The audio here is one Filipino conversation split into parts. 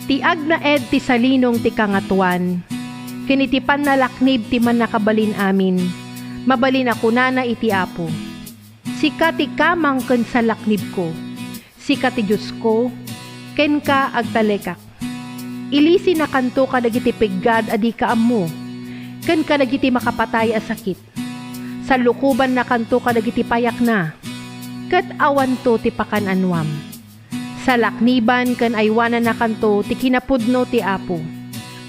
Ti agna ed ti salinong ti kangatuan, kinitipan na laknib ti man nakabalin amin, mabalin ako na iti Apo. Sika ti kamang ken sa laknib ko, sika ti Diyos ko, ken ka agtalekak. Ilisi na kanto ka dagiti piggad adi ka ammo, ken ka dagiti makapatay a sakit. Sa lukuban na kanto ka dagiti payak na, ket awan to ti pakananwam. Sa lakniban ken aywanan na kanto ti kinapudno ti Apo.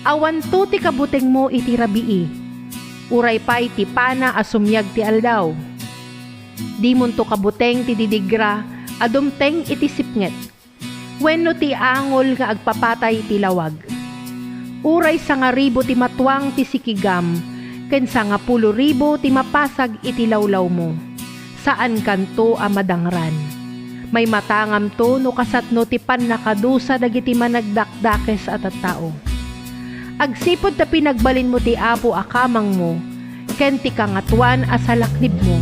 Awan to ti kabuteng mo iti rabii. Uray pay ti pana asumyag ti aldaw. Di mon to kabuteng ti didigra adumteng iti sipnget. Wenno ti angol nga agpapatay ti lawag. Uray sangaribo ti matwang ti sikigam, ken 10,000 ti mapasag iti lawlaw mo. Saan kanto a madangran? May matangam to no kasatno ti pannakadusa dagiti managdakdakes at tao. Agsipod ta pinagbalin mo ti Apo akamang mo, ken ti kangatuan a salaknib mo.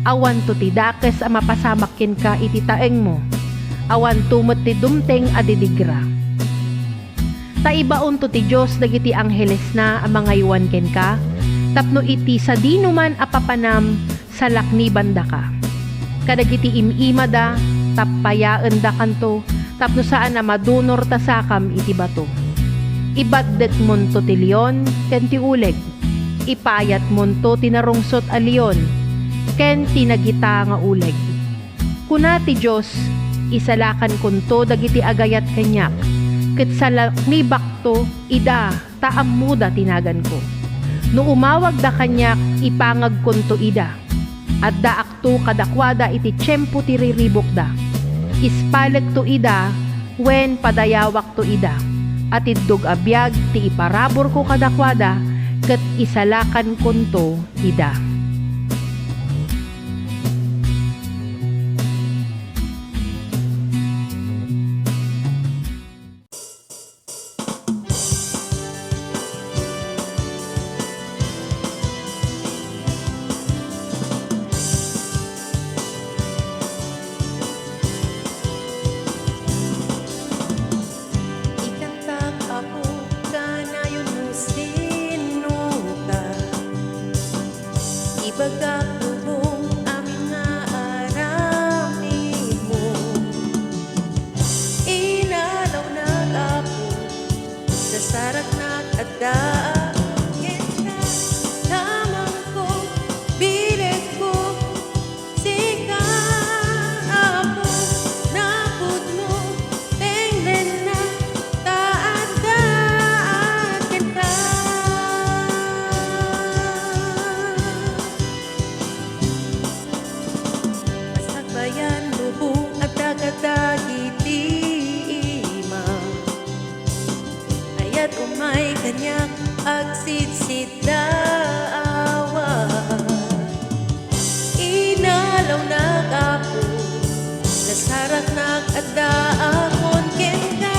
Awan to ti dakes a mapasamakin ka iti taeng mo. Awan tumot ti dumteng a didigra. Taibaon to ti Diyos dagiti angheles na a mangaywan ken ka, tapno iti sa dinuman a papanam sa lakniban da ka. Kadagiti imimada, tappayaan da kanto, tapno saan na madunor ta sakam iti bato. Ibaddet monto ti leon, ken ti uleg. Ipayat monto ti narungsot a leon, ken tinagita nga uleg. Kuna ti Diyos, isalakan kunto dagiti agayat kanyak, ket sa laknibak to, ida, taammuda tinagan ko. No umawag da kanyak, ipangag kunto ida. At daak to kadakwada iti tiyempo ti riribok da. Ispalek to ida, wen padayawak to ida. At iddog abiyag ti iparabor ko kadakwada, ket isalakan kunto ida. Ibagak tubong amin nga arami mo. Inalaw nag-apo, nasarak nag-adaan. Kaya tamang ko, bilet ko, sika apo, napud mo, tenglen na, taadaan kita. Bayan lubong at dagadagiti imam, ayat umay kanyak agsidsid dawa. Inalaw nag-apo, nasarak nag-adaakon kenta,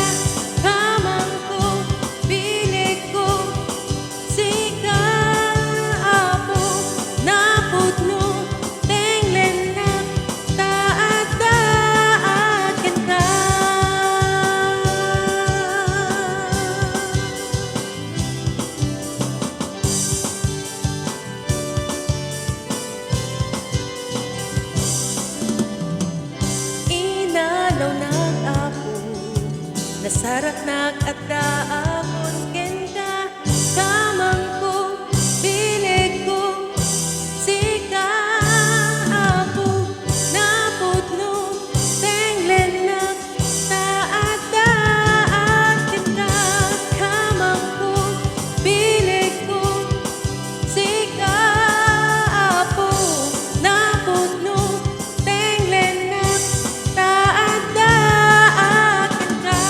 kamang ko, bilik ko, sika apo, napud mo, tenglen na, taadaan kita. Inalaw nag-apo, nasarak nag-adaakon kenta, kamang ko, bilig ko, sika apo, napud no, tenglen na, taadaan kita. Kamang ko, bilig ko, sika apo, napud no, tenglen na, taadaan kita.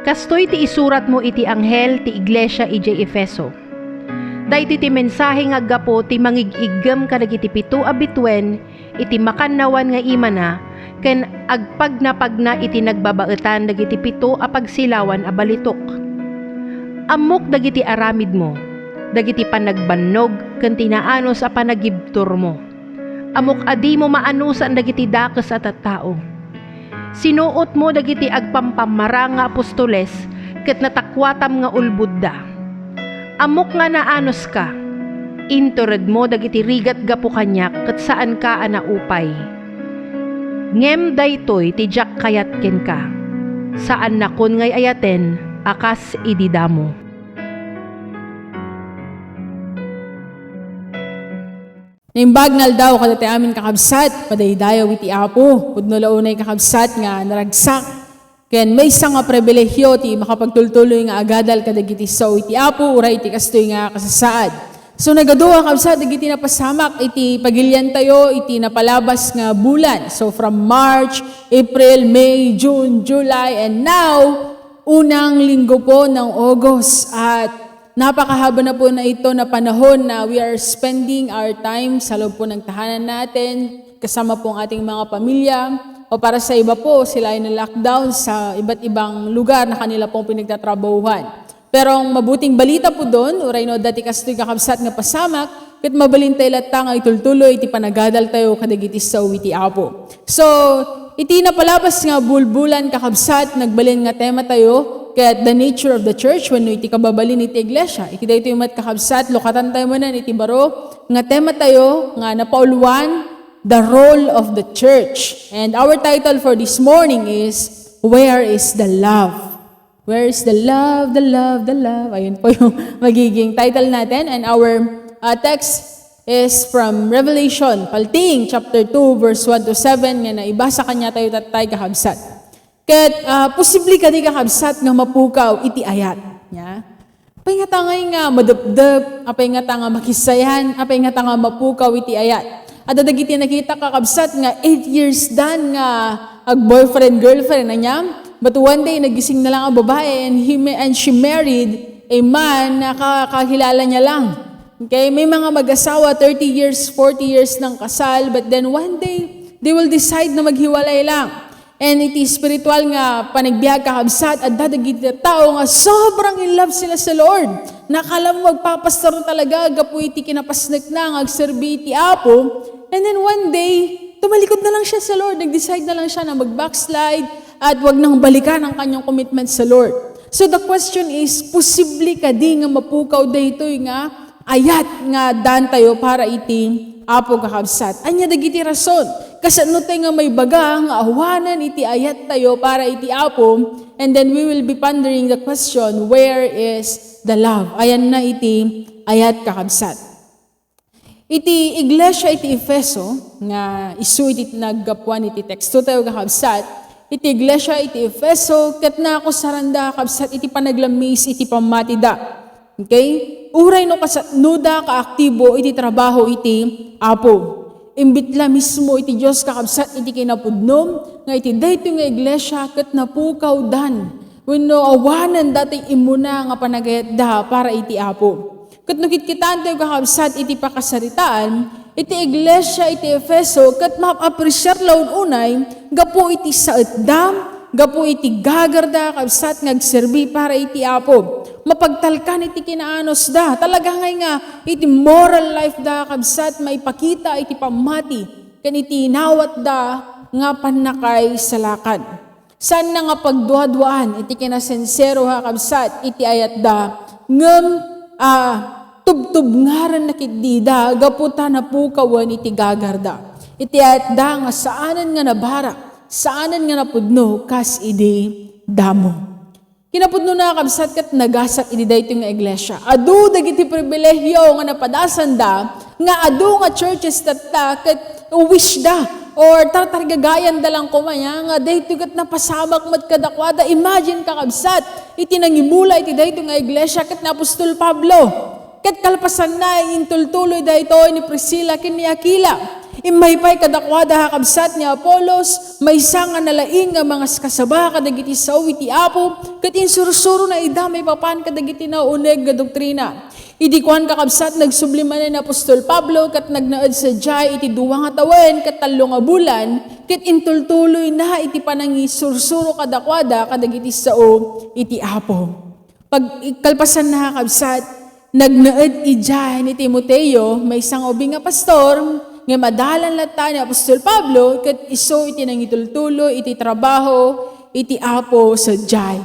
Kastoy ti isurat mo iti anghel ti iglesia ijay Efeso. Daytoy ti mensahe nga aggapo ti mangig-iggem kadagiti pito a bituen iti makannawan nga imana ken agpagnapagna iti nagbabaetan dagiti pito a pagsilawan a balitok. Ammok dagiti aramid mo, dagiti panagbannog ken tinaanos a panagibtur mo. Amok adi mo maanusan dagiti dakes at tattao. Sinuot mo dagiti agpampamara nga apostoles ket natakwatam nga ulbudda. Amok nga naanos ka, intured mo dagiti rigat gapu kanyak ket saan ka anaupay. Ngem daytoy ti diak kayat ken ka, saan nakon ngay ayaten akas ididamo. Naimbag ngal daw kadati amin kakabsat, padaydayaw iti Apo, pudno launay kakabsat nga naragsak. Ken may isang nga pribilehyo ti makapagtultuloy nga agadal kadagiti sao iti Apo, uray iti kastoy nga kasasaad. So nagaduha kabsat, dagiti napasamak, iti pagilyan tayo, iti napalabas nga bulan. So from March, April, May, June, July, and now, unang linggo po ng August. At napakahaba na po na ito na panahon na we are spending our time sa loob po ng tahanan natin, kasama po ang ating mga pamilya, o para sa iba po, sila ay na-lockdown sa iba't ibang lugar na kanila pong pinagtatrabahuhan. Pero ang mabuting balita po doon, uray no dati kastoy kakabsat nga pasamak, ket mabalintay latang ay tultuloy, iti panagadal tayo kadagiti sa iti Apo. So, iti napalabas nga bulbulan kakabsat, nagbalin nga tema tayo, kaya the nature of the church, when iti kababalin iti iglesia, iti dayo mat kakabsat, lokatan tayo manan, iti baro, nga tema tayo, nga napauluan, the role of the church. And our title for this morning is, Where is the Love? Where is the love, the love, the love? Ayun po yung magiging title natin. And our text is from Revelation, Palting, chapter 2, verse 1 to 7, nga naibasa kanya tayo tatay kakabsat. Ket posible ka di kakabsat nga mapukaw iti ayat. Ya? Apay nga tangay nga madupdup, apay nga tanga makisayan, apay nga tanga mapukaw iti ayat. At dagiti nakita kakabsat nga 8 years dan nga ag-boyfriend, girlfriend na niya. But one day, nagising na lang ang babae and she married a man na kakilala niya lang. Okay? May mga mag-asawa, 30 years, 40 years ng kasal, but then one day, they will decide na maghiwalay lang. And it is spiritual nga panagbiag kakabsat at dadagiti tao nga sobrang in love sila sa Lord. Nakala mo magpapastor talaga, gapu iti kinapasnak na, agserbi iti Apo. And then one day, tumalikod na lang siya sa Lord. Nag-decide na lang siya na mag-backslide at wag nang balikan ang kanyang commitment sa Lord. So the question is, posible ka di nga mapukaw daytoy nga ayat nga dan tayo para iti Apo kakabsat. Anya dagiti rason. Kasano tayo nga may baga nga awanan iti ayat tayo para iti Apo. And then we will be pondering the question, where is the love? Ayan na iti ayat kakabsat. Iti iglesia iti Efeso, nga isu iti naggapuan iti teksto tayo kakabsat, iti iglesia iti Efeso, ket na ako saranda kakabsat, iti panaglamis, iti pamatida. Okay? Uray no kasatnuda kaaktibo, iti trabaho, iti Apo. Imbitla mismo iti Diyos kakabsat, iti kinapudnom, nga iti dayto nga iglesia, ket napukaw dan. Wenno awanan dati imuna nga panagayat da para iti Apo. Kat nukit-kitaan tayo kakabsat iti pakasaritaan, iti iglesia, iti Efeso, kat map-apresyar laun unay, gapo iti saetdam, gapo iti gagarda, kakabsat ngagserbi para iti Apo. Mapagtalkan iti kinaanos da, talaga nga iti moral life da, kakabsat, maipakita iti pamati, kan iti inawat da, nga panakay salakan. San na nga pagduha-duaan, iti kinasensero kakabsat, iti ayat da, ngem, tubtub ngaran na kitdida, gaputa na pukawan iti gagarda. Iti at da nga saanan nga nabara, saanan nga napudno, kas idi damo. Kinapudno na kabsat kat nagasat idi dayto nga iglesia. Adu dagiti pribilehyo nga napadasan da, nga adu nga churches tatta kat wish da, or tartargagayan da lang kumanya, nga dayto kat napasabak mat kadakwada. Imagine kakabsat, iti nangimula iti dayto nga iglesia kat na Apostol Pablo. Kat kalpasan na intultuloy dayto ni Priscilla ken ni Aquila. Imaypay kadakwada hakabsat ni Apolos, may nga nalaing nga mga kasaba kadagiti sao iti Apo, ket insursuro na idamay papan kadagiti nauneg nga doktrina. Idi kuan kakabsat nagsubliman ni Apostol Pablo ket nagnaed sa jay iti duwa nga tawen ket 3 nga bulan, ket intultuloy na iti panangisursuro kadakwada kadagiti sao iti Apo. Pag ikalpasan na kakabsat, nagnaed ijay ni Timoteo, may isang ubing nga pastor, nga madalan lata ni Apostol Pablo, ket iso iti nangitultulo, iti trabaho, iti Apo sa jay.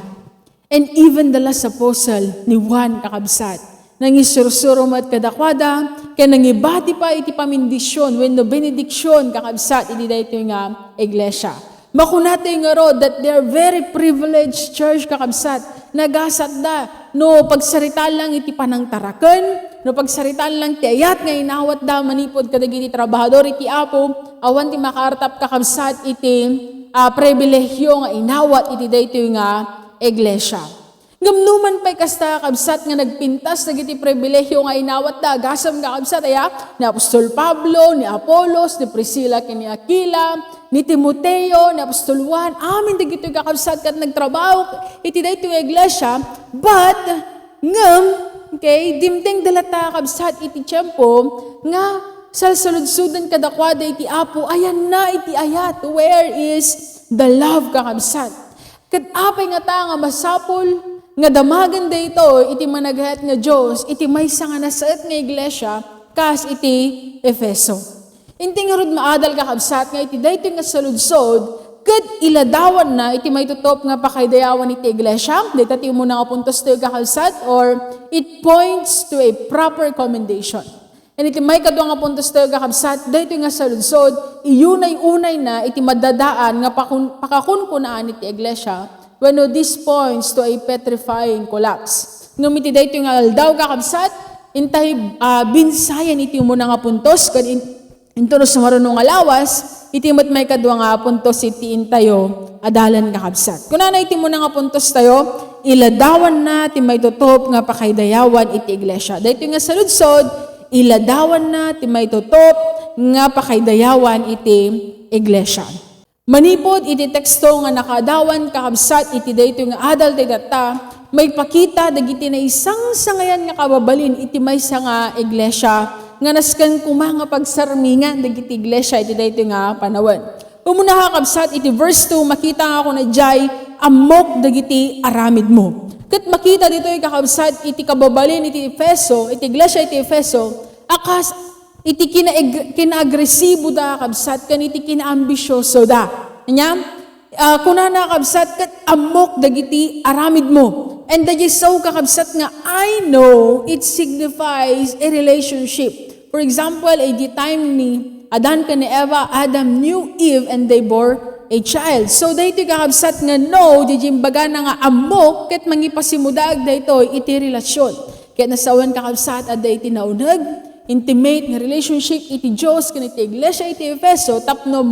And even the last apostle ni Juan kakabsat, nangisursurum at kadakwada, kaya nangibati pa iti pamindisyon, when no benediksyon kakabsat, iti dayto nga iglesia. Makunate nga ro that they are very privileged church kakabsat, nagasat da, no pagsarita lang iti panangtaraken, no pagsarita lang ti ayat nga inawat da manipod kadagiti trabahador iti Apo, awan ti makartap kakabsat iti pribilehyo nga inawat iti dayto nga iglesia. Gamnuman pa'y kasta kabsat nga nagpintas dagiti pribilehyo nga inawat da gasam nga kabsat ni Apostol Pablo, ni Apolos, ni Priscilla ken ni Aquila, ni Timoteo, ni Apostol Juan, amin dagiti kakabsat kat nagtrabaho iti dayto nga iglesia, but ngem okay, dimteng dalata kabsat iti tiempo nga salsaludsudan kadakwada iti Apo, ayan na iti ayat, where is the love kakabsat. Kat apay nga ta nga masapol nga damagan dayto iti managayat nga Dios iti maysa nga nasaet nga iglesia kas iti Efeso. Inting rod maadal kakabsat nga iti dayto nga saludsod ket iladawan na iti maytutop nga pakaydayawan iti iglesia. Dayta ti muna nga puntos tayo kakabsat or it points to a proper commendation. And iti may kadwa nga puntos tayo kakabsat dayto nga saludsod iyunay-unay na iti madadaan nga pakakunkunaan iti iglesia. When this points to a petrifying collapse. Ngumiti dayto nga aldaw kakabsat, intay binsayan iti muna nga puntos, kan intunos marunong alawas, iti may kadwa nga puntos iti intayo, adalan kakabsat. Kuna na iti muna nga puntos tayo, iladawan na ti may tutop nga pakaydayawan iti iglesia. Dayto nga saludsod, iladawan na ti may tutop nga pakaydayawan iti iglesia. Manipod iti teksto nga nakadawan kakabsat iti dayto nga adal ti data, may pakita dagiti na isang sangayan nga kababalin iti maysa nga iglesia nga nasken kuma nga pagsarmingan dagiti iglesia iti dayto nga panawen. Umuna kakabsat iti verse 2 makita nga ako na jay amok dagiti aramid mo. Ket makita dito kakabsat iti kababalin iti Efeso, iti iglesia iti Efeso, akas iti kinaagresibo da kabsat kan iti kinaambisyoso da. Nya, kuna na kabsat kat amok dagiti aramid mo. And dagiti so kakabsat nga I know it signifies a relationship. For example, the time ni Adan ken ni Eva, Adam knew Eve and they bore a child. So dayto kakabsat nga no, di imbaga na nga amok ket mangipasimudag dayto iti relasyon. Ket nasawan kakabsat adda iti nauneg intimate nga relationship iti Diyos ken iti iglesia iti Efeso tapno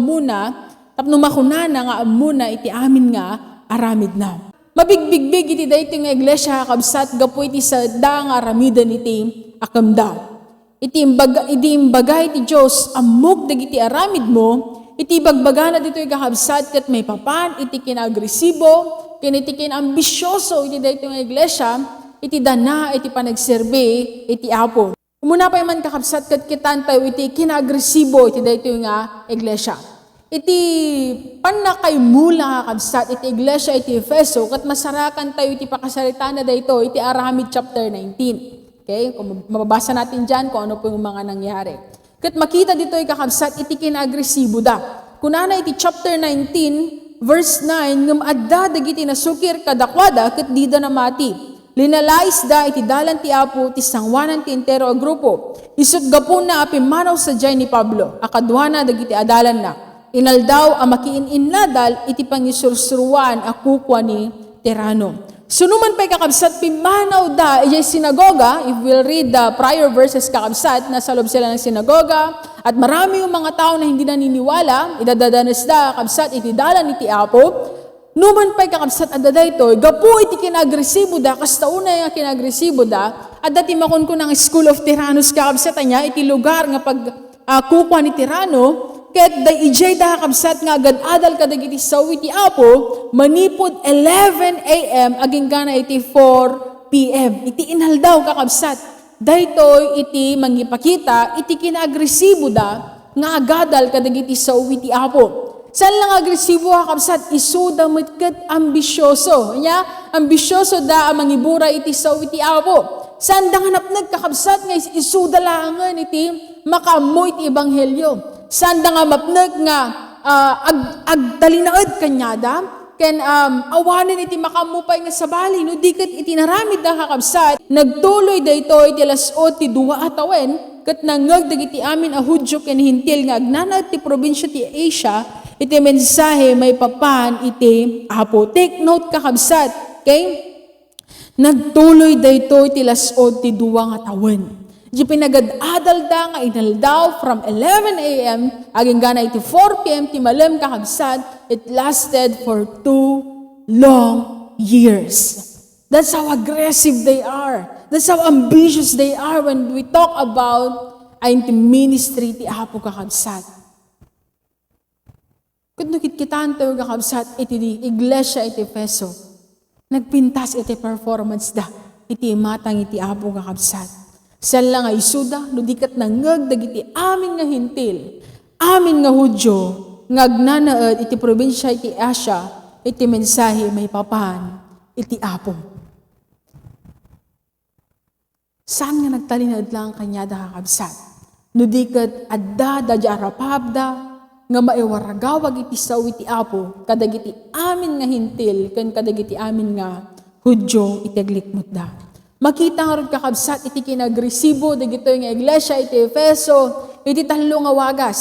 makunana nga amuna iti amin nga aramid na. Mabigbigbig iti dayto nga iglesia kabsat gapu iti sada nga aramidan iti akamda. Iti imbaga iti Diyos amok dagiti aramid mo, iti bagbaga na dito kakabsat ket may papan iti kinagresibo ken iti kinambisyoso iti dayto nga iglesia iti dana iti panagserbi iti Apo. Muna pa man kakabsat ket kitan tayo iti kinagresibo iti dayto nga iglesia. Iti panakay mula kakabsat iti iglesia iti Efeso ket masarakan tayo iti pakasarita na dayto iti Aramid chapter 19. Okay? Kung mababasa natin diyan kung ano po yung mga nangyari. Ket makita dito kakabsat iti kinagresibo da. Kunana iti chapter 19 verse 9 ngem adda dagiti nasukir kadakwada ket dida na mati. Linalais da iti dalan ti Apo ti sangwanan ti entero a grupo. Isut gapon na api manaw sa jay ni Pablo. Akadwana dagiti adalan na. Inaldaw a makiin nadal iti pangisursuruan a kukwa ni Tirano. Sunuman pa'y kakabsat pimanaw da ijay sinagoga. If we'll read the prior verses kakabsat, nasa loob sila ng sinagoga. At marami yung mga tao na hindi naniniwala. Idadadanas da kakabsat iti dalan iti Apo. Numan pa'y kakabsat adda dayto, gapu iti kinagresibo da, kasta una yung kinagresibo da, at dati makon ko ng School of Tyrannus kakabsat niya, iti lugar nga kukwa ni tirano, ket day ijay da kabsat nga agad adal kadagiti sawi ti Apo, manipod 11 a.m. aging gana iti 4 p.m. Iti inhaldaw kakabsat. Daytoy iti mangipakita, iti kinaagresibo da nga agadal kadagiti sawi ti Apo. Saan lang agresibo kakabsat? Isu da ket ambisyoso. Ambisyoso da ang mangibura iti sawi ti Apo. Saan da nga napnag kakabsat nga isu da langan iti makaammo iti ebanghelyo. Saan da nga mapnag nga agtalinaed kanyada, ken awanen iti makamupay nga sabali, no diket iti naramid da kakabsat, nagtuloy daytoy iti lasot ti 2 atawen, ket nangeg dagiti amin a Hudyo ken Hintil nga agnanad ti probinsya ti Asia, iti mensahe may papan iti Apo. Take note kakabsat, okay? Nagtuloy daytoy ti lasot ti 2 atawen. Di pinagad-adal da nga inaldaw from 11 a.m. aging gana iti 4 p.m. ti malem kakabsat, it lasted for 2 long years. That's how aggressive they are. That's how ambitious they are when we talk about ay ministry ti Apo kakabsat. Kung nakitkitaan tayo kakabsat, iti di iglesia iti Efeso, nagpintas iti performance da, iti matang iti Apo kakabsat. Saan lang ay suda, nudikat nangag dagiti amin nga Hintil, amin nga Hudyo, ngagnanaed iti probinsya iti Asia, iti mensahe may papan, iti Apo. Saan nga nagtalinaed lang kanya da kakabsat? Nudikat adda da arapabda, nga maiwaragawag iti sawi iti Apo, kadagiti amin nga Hintil, kan kadagiti amin nga Hudyo, iti aglikmot da. Makita nga rin kakabsat, iti kinagresibo, dagito yung iglesia, iti Efeso, iti talo nga wagas.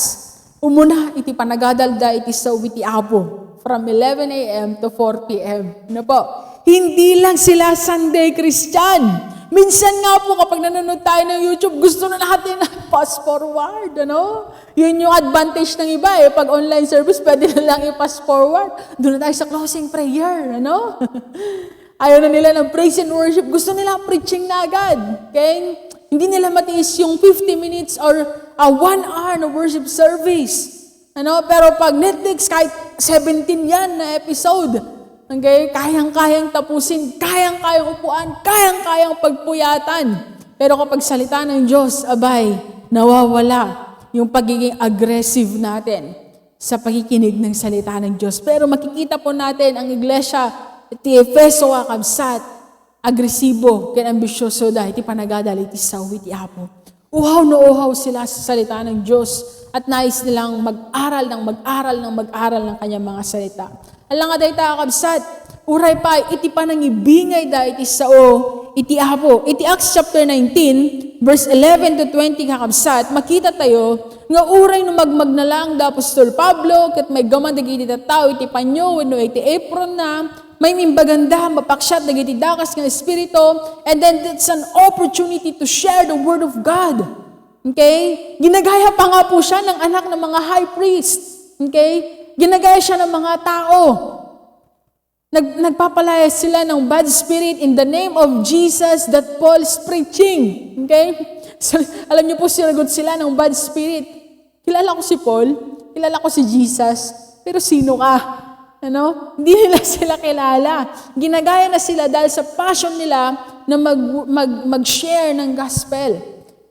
Umuna, iti panagadalda, iti sawi iti Apo, from 11 a.m. to 4 p.m. Ano po? Hindi lang sila Sunday Christian. Minsan nga po, kapag nanonood tayo ng YouTube, gusto na natin na fast forward, ano? Yun yung advantage ng iba, Pag online service, pwede na lang i-fast forward. Doon na tayo sa closing prayer, ano? Ayaw na nila ng praise and worship. Gusto nila preaching na agad. Okay? Hindi nila matiis yung 50 minutes or 1 hour na worship service. Ano? Pero pag Netflix, kahit 17 yan na episode, okay? Kayang-kayang tapusin, kayang-kayang upuan, kayang-kayang pagpuyatan. Pero kapag salita ng Diyos, abay, nawawala yung pagiging aggressive natin sa pakikinig ng salita ng Diyos. Pero makikita po natin ang iglesia, iti Efeso kakabsat, agresibo, ken ambisyoso da, iti panagadal, iti sawi, iti Apo. Uhaw na uhaw sila sa salita ng Diyos at nais nilang mag-aral ng kanyang mga salita. Alang nga dahi kakabsat, uray pa, iti panangibingay da, iti sao, iti Apo. Iti Acts chapter 19, verse 11 to 20 kakabsat, makita tayo, nga uray no magmag na lang da Apostol Pablo, kat may gamandag iti tao, iti panyo, no iti apron na, may mimbaganda, mapaksyat, nagiti dakas ng Espiritu, and then it's an opportunity to share the Word of God. Okay? Ginagaya pa nga po siya ng anak ng mga high priest. Okay? Ginagaya siya ng mga tao. Nagpapalaya sila ng bad spirit in the name of Jesus that Paul is preaching. Okay? So, alam niyo po, sinagot sila ng bad spirit. Kilala ko si Paul, kilala ko si Jesus, pero sino ka? Ano? Hindi nila sila kilala. Ginagaya na sila dahil sa passion nila na mag-share ng gospel.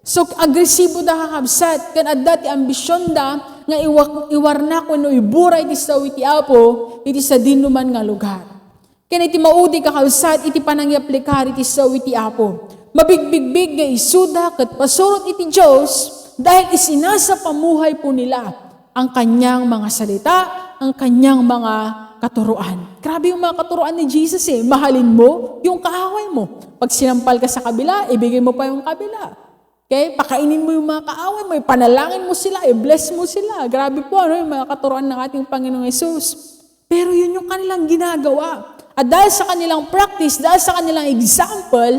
So, agresibo da kakabsat, kan adda ti ambisyon da, nga iwarna ko no ibura iti sawi ti Apo, iti sa dinuman nga lugar. Kaya iti maudi kakabsat, iti panangyaplikar iti sawi ti Apo. Mabigbigbig nga isuda, kat pasurot iti Diyos, dahil isinasa pamuhay po nila ang kanyang mga salita, ang kanyang mga katuruan. Grabe yung mga katuruan ni Jesus Mahalin mo yung kaaway mo. Pag sinampal ka sa kabila, ibigay mo pa yung kabila. Okay? Pakainin mo yung mga kaaway mo, panalangin mo sila, bless mo sila. Grabe po yung mga katuruan ng ating Panginoong Yesus. Pero yun yung kanilang ginagawa. At dahil sa kanilang practice, dahil sa kanilang example,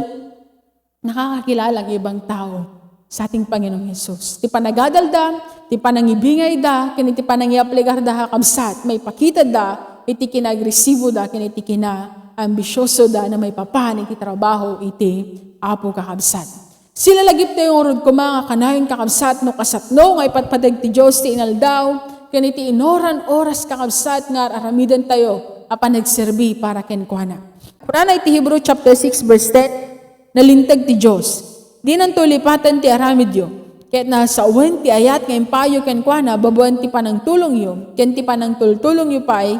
nakakakilala ang ibang tao sa ating Panginoong Yesus. Ti panagadal da, ti panangibingay da, iti panangiapligar da kakabsat, may pakita da, iti kinagresibo da, iti kinaambisyoso da, na may papan, iti trabaho, iti Apo kakabsat. Sila lagip tayo yung rod ko mga kanayon kakabsat no kasatno nga ipatpadag ti Diyos ti inaldaw, kaniti inoran oras kakabsat nga aramidan tayo apan nagserbi para kenkwana. Kurana iti Hebrew chapter 6 verse 10, nalintag ti Diyos. Di nang tulipatan ti aramidyo. Kaya't nasa uwan ti ayat ngayon payo kenkwana, babuan ti panang tulong yo, ken ti panang tultulong yo pa'y,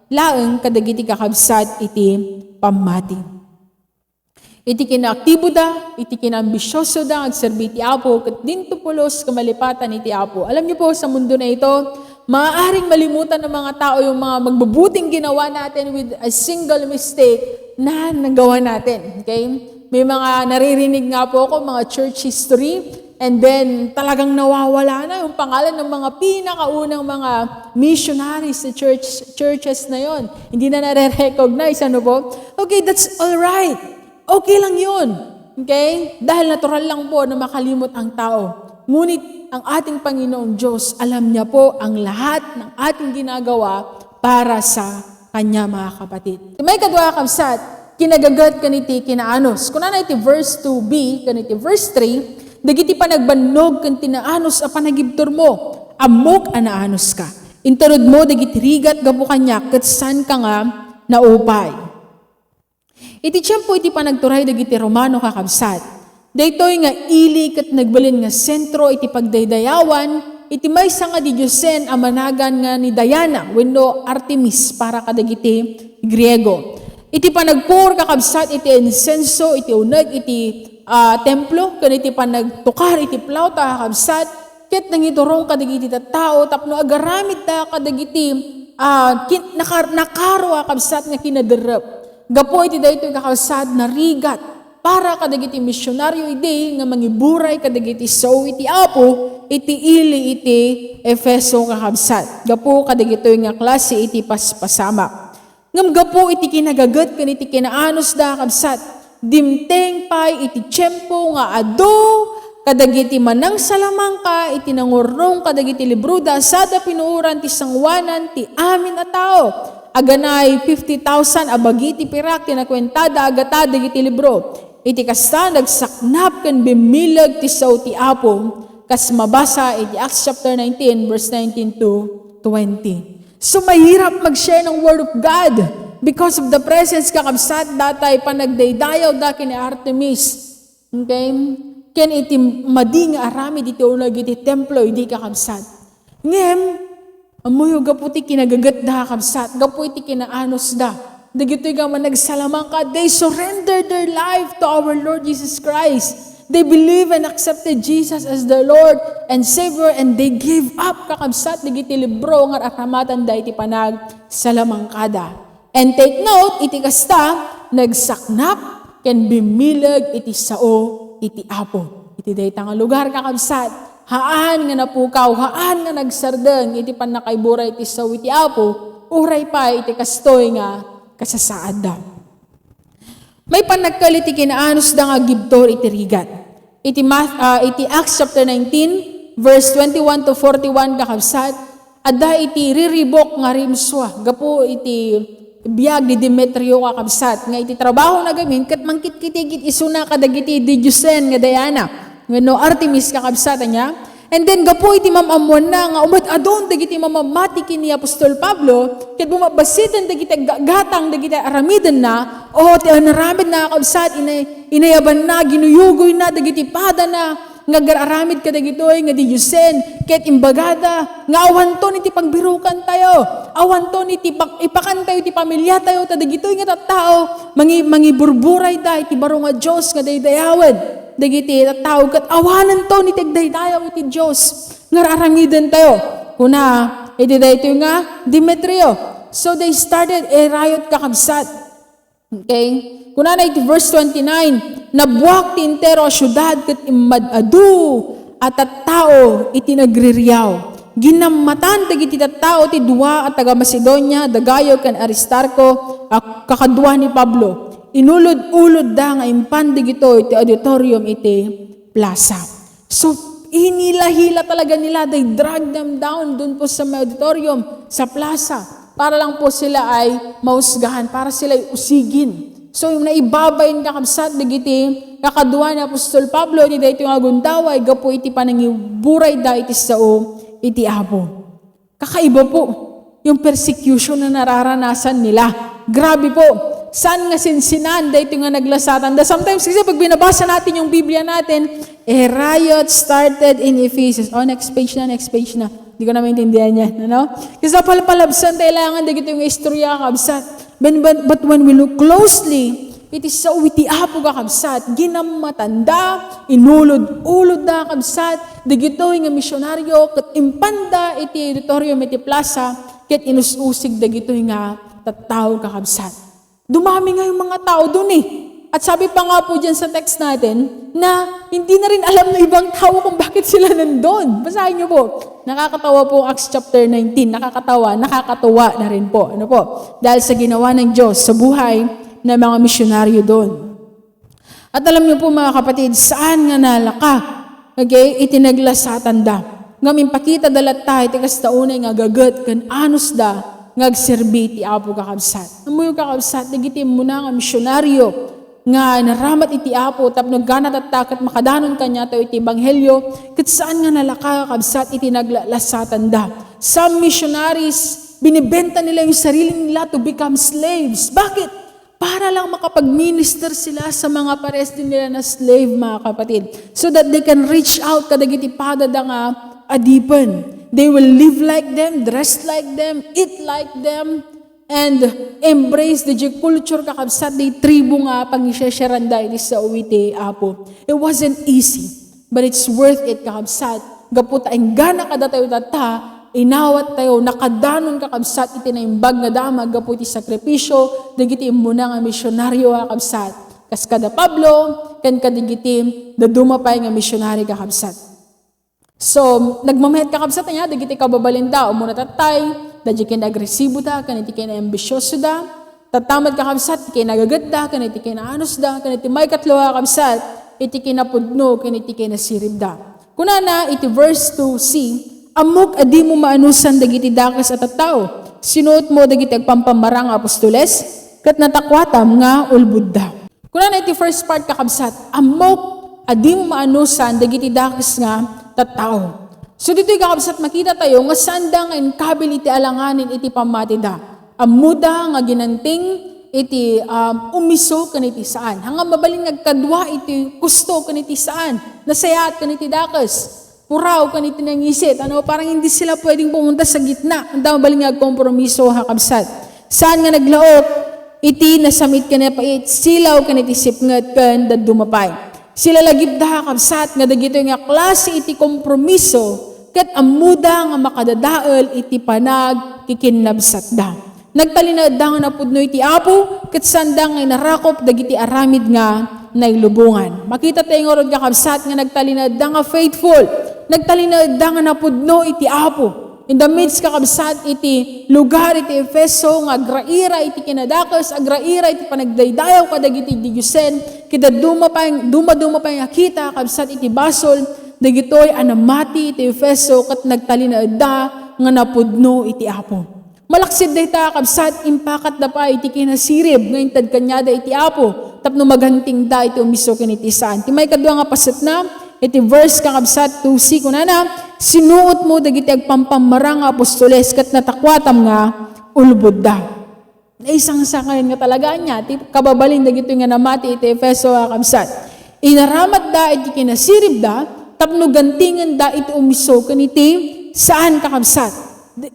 laeng kadagiti kakabsat iti pamati. Iti kinaaktibo da, iti kinambisyoso da, agserbi iti Apo, kat din tupulos kamalipatan iti Apo. Alam niyo po, sa mundo na ito, maaaring malimutan ng mga tao yung mga magbabuting ginawa natin with a single mistake na nagawa natin. Okay? May mga naririnig nga po ako, mga church history, and then talagang nawawala na yung pangalan ng mga pinakaunang mga missionaries sa churches na yon. Hindi na nare-recognize, ano po? Okay, that's all right. Okay lang yun. Okay? Dahil natural lang po na makalimot ang tao. Ngunit ang ating Panginoong Diyos, alam niya po ang lahat ng ating ginagawa para sa Kanya, mga kapatid. May kadwa kabsat, kinagagat kaniti kinaanos. Kung na iti verse 2b, kaniti verse 3, dagiti pa nagbannog kan tinaanos a panagibtor mo, amok anaanos ka. Interod mo, dagiti rigat gabu kanya, katsan ka nga naupay. Iti tiyempo iti panagturay dagiti Romano kakabsat. Daytoy nga ili ket nagbalin nga sentro iti pagdaydayawan, iti maysa nga di Diyosen a managan nga ni Diana wenno Artemis para kadagiti Griego. Iti panagpur kakabsat iti insenso iti uneg iti templo ken iti panagtukar iti plauta kakabsat ket nangiturong kadagiti tattao tapno agaramid ta kadagiti nakaro kakabsat nga kinaderep. Gapo iti daytoy kakabsat na rigat para kadagiti misyonaryo iti nga mangiburay kadagiti so iti Apo iti ili iti Efeso kakabsat. Gapo kadagitoy nga klase iti paspasama. Ngam gapo iti kinagagat ken iti kinaanos da kakabsat. Dimteng pay iti tiyempo nga adu kadagiti manang salamangka iti nangurrong kadagiti libro da sada pinuuran ti sangwanan ti amin a tao. Aganay 50,000 abagiti pirak tinakwentada agata dagiti libro. Iti kasta nagsaknap ken bimilag ti saw ti Apo kas mabasa iti Acts chapter 19 verse 19 to 20. So mahirap mag-share ng word of God because of the presence kakabsat datay panagdaydayaw da ken Artemis. Okay? Ken iti mading arami iti unag iti templo iti kakabsat. Ngem amoy gaputi kinagagat da kakabsat, gaputi kinaanos da. Dagitoy nga man nagsalamang ka, they surrendered their life to our Lord Jesus Christ. They believe and accepted Jesus as their Lord and Savior and they gave up kakabsat, dagiti libro nga aramatan da iti panag salamang kada. And take note, iti kasta, nagsaknap, ken bimilag iti sao, iti Apo. Iti dayta nga lugar kakabsat, haan nga napukaw, haan nga nagsardeng, iti pan nakaiburay iti saw iti Apo, uray pa iti kastoy nga kasasaad da. May panagkalit iti kinaanos da nga gibtor iti rigat. Iti Acts chapter 19, verse 21 to 41 kakabsat, adda iti riribok nga rimswa, gapo iti biyag ni Demetrio kakabsat, nga iti trabaho na gamin, kat mangkit-kitigit isuna kadagiti di Diyosen nga Diana, no Artemis kakabsat niya. And then gapo iti mamamuan na nga umad adon dagiti mamamati kini Apostol Pablo ket bumabasitan dagiti gatang dagiti aramidan na o ti anaramid na kakabsat inayaban na ginuyugoy na dagiti pada na nga gararamid kadagitoy nga di Diyosen ket imbagada nga awanton iti pagbirukan tayo awanton iti ipakan tayo iti pamilya tayo ta dagitoy nga tattao mangiburburay da iti baro nga Dios nga daydayawed dagiti tattao ket awanan to ni tigdaydayaw iti Dios nga aramidan tayo kuna iti daytoy nga Demetrio. So they started a riot kakabsat. Okay? Kuna na iti verse 29, nabuwak ti entero a syudad ket imadadu at tattao iti nagririyaw. Ginamatan dagiti tattao ti duwa at taga Macedonia, Dagayo ken Aristarco kakadwa ni Pablo. Inulod-ulod da nga impandig ito iti auditorium iti plaza. So, inila-hila talaga nila. They drag them down dun po sa auditorium, sa plaza, para lang po sila ay mausgahan, para sila ay usigin. So, yung naibabayin kakabsat, digiti kakaduan ni Apostol Pablo, iti dayto nga gundaway, gapo iti panangiburay da iti sao, iti Apo. Kakaiba po yung persecution na nararanasan nila. Grabe po. Saan nga sinsinan, dahito nga naglasatan. Sometimes kasi pag binabasa natin yung Biblia natin, riot started in Ephesus. Next page na. Hindi ko na maintindihan yan. Ano? Kasi palabsan, kailangan dagito yung istorya kabsat. But when we look closely, it is so iti Apo kakabsat, ginamatanda, inulod-ulod da kabsat, dagito nga misyonaryo, kat impanda iti auditorium iti plaza, kat inususig dagito nga tattao kakabsat. Dumami nga yung mga tao dun eh. At sabi pa nga po dyan sa text natin, na hindi na rin alam ng ibang tao kung bakit sila nandun. Basahin niyo po. Nakakatawa po Acts chapter 19. Nakakatuwa na rin po. Ano po? Dahil sa ginawa ng Diyos sa buhay ng mga misyonaryo doon. At alam niyo po mga kapatid, saan nga nalaka? Okay? Itinaglasatan da. Ngamin pakita dalat tayo, tikas taunay nga gagat, kan anos da, ngagserbi ti Apo kakabsat. Amoy kakabsat, nagitim mo na nga misyonaryo, nga naramat iti Apo, tapno ganat at takat makadanon kanya tayo iti Ebanghelyo, kat saan nga nalaka kakabsat, itinaglasatan da. Some missionaries, binibenta nila yung sarili nila to become slaves. Bakit? Para lang makapag-minister sila sa mga pares din nila na slave, mga kapatid. So that they can reach out kadagiti padada nga adipan. They will live like them, dress like them, eat like them, and embrace the Jew culture kakabsat di tribo nga pag-isesyaran dahil sa uwiti Apo. It wasn't easy, but it's worth it kakabsat. Gapot ang gana kada tayo data, inawat tayo, nakadanon kakabsat iti na imbag nga damag, gapot iti sakripisyo, dagiti muna nga misyonaryo kakabsat. Kas kada Pablo, kan kadigiti, dadumapay nga misyonary kakabsat. So, nagmamahit kakabsat niya, dagiti kababalinda, umuna tatay, dadya agresibo da, kaniti ambisyoso da, tatamad kakabsat, nagagat da, kaniti anos da, kaniti may katloha kakabsat, iti napudno, kaniti nasirib da. Kunana, iti verse 2c, amok adi mo maanusan dagiti dakas at tao, sinuot mo dagiti agpampamarang apostoles, kat natakwatam nga ulbud da. Kunana, iti first part kakabsat, amok adi mo maanusan dagiti dakas nga tattao. So dito'y kakabsat makita tayo nga sanda nga inkabil iti alanganin iti pamatida. Amuda nga ginanting iti umiso kaniti saan. Hanggang mabalin nagkadwa iti gusto kaniti saan. Nasayat kaniti dakas. Puraw kaniti nangisit. Parang hindi sila pwedeng pumunta sa gitna. Ang mabalin nagkompromiso kakabsat. Saan nga naglaot iti nasamit ka na pait. Silaw kaniti sipngat kan dadumapay. Sila lagip da kakabsat nga dagito nga klase iti kompromiso ket amuda nga makadadael iti panag kikinabsat da. Nagtalinad da nga napudno iti Apo ket sanda nga narakop dagiti aramid nga nailubungan. Makita tayo nga rod kakabsat nga nagtalinad da nga faithful. Nagtalinad da nga napudno iti Apo. In the midst kakabsat iti lugar iti Efeso nga agraira iti kinadakas, agraira iti panagdaydayaw kadagiti Diyusen, kita duma pa yung akita kakabsat iti basol, dagitoy anamati iti Efeso kat nagtalinaadda nga napudno iti Apo. Malaksid da ita kakabsat impakat da pa iti kinasirib ngayon tad kanyada iti Apo, tapno maganting da iti umiso kiniti saan. Ti may kadwa nga pasat na, iti verse kakabsat 2c kunana, sinuot mo dagiti agpampamarang apostoles kat natakwatam nga ulbod da. Isang sakayin nga talaga niya, kababalin dagito nga namati iti Efeso kakabsat. Inaramat da iti kinasirib da, tapno gantingan da iti umiso kaniti saan kakabsat.